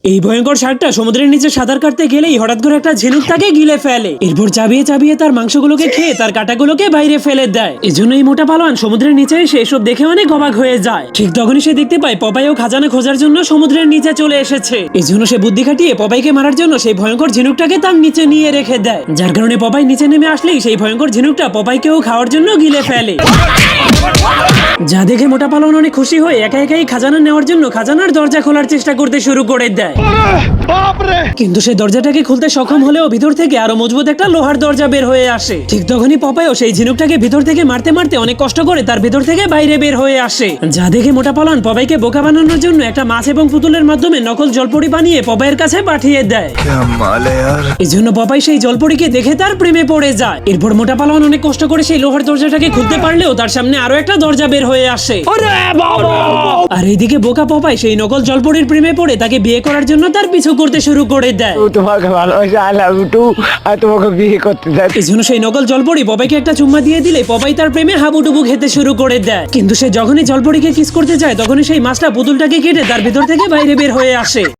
এই ভয়ঙ্কর শার্কটা সমুদ্রের নিচে সাঁতার কাটতে গেলেই হঠাৎ করে একটা ঝিনুক তাকে গিলে ফেলে। এরপর চাবিয়ে চাবিয়ে তার মাংসগুলোকে খেয়ে তার কাঁটাগুলোকে বাইরে ফেলে দেয়। এজন্য এই মোটা পালোয়ান সমুদ্রের নিচে এসে এসব দেখে অনেক অবাক হয়ে যায়। ঠিক তখনই সে দেখতে পায় পপাইও খাজানা খোঁজার জন্য সমুদ্রের নিচে চলে এসেছে। এজন্য সে বুদ্ধি খাটিয়ে পপাইকে মারার জন্য সেই ভয়ঙ্কর ঝিনুকটাকে তার নিচে নিয়ে রেখে দেয়, যার কারণে পপাই নিচে নেমে আসলেই সেই ভয়ঙ্কর ঝিনুকটা পপাইকেও খাওয়ার জন্য গিলে ফেলে। যা দেখে মোটা পালোয়ান অনেক খুশি হয়ে একা একাই খাজানা নেওয়ার জন্য খাজানার দরজা খোলার চেষ্টা করতে শুরু করে দেয়। কিন্তু সে দরজাটাকে খুলতে সক্ষম হলেও ভিতর থেকে আরো মজবুত একটা লোহার দরজা বের হয়ে আসে। ঠিক তখনই পপাইও সেই ঝিনুকটাকে ভিতর থেকে মারতে মারতে অনেক কষ্ট করে তার ভিতর থেকে বাইরে বের হয়ে আসে। যা দেখে মোটা পালোয়ান পপাইকে বোকা বানানোর জন্য একটা মাছ এবং পুতুলের মাধ্যমে নকল জলপরি বানিয়ে পপাইয়ের কাছে পাঠিয়ে দেয়। এই জন্য পপাই সেই জলপরিকে দেখে তার প্রেমে পড়ে যায়। এরপর মোটা পালোয়ান অনেক কষ্ট করে সেই লোহার দরজাটাকে খুলতে পারলেও তার সামনে আরো একটা দরজা বের হয়ে আসে। আর এইদিকে বোকা পপাই সেই নকল জলপরির প্রেমে পড়ে তাকে বিয়ে করার জন্য তার পিছু করতে শুরু করে দেয়। তোমাকে ভালোবাসি, আই লাভ ইউ টু, আর তোমাকে বিয়ে করতে চাই। এই জন্য সেই নকল জলপরি পপাইকে একটা চুম্মা দিয়ে দিলে পপাই তার প্রেমে হাবুডুবু খেতে শুরু করে দেয়। কিন্তু সে যখনই জলপরিকে কিস করতে যায় তখনই সেই মাছটা পুতুলটাকে কেটে তার ভিতর থেকে বাইরে বের হয়ে আসে।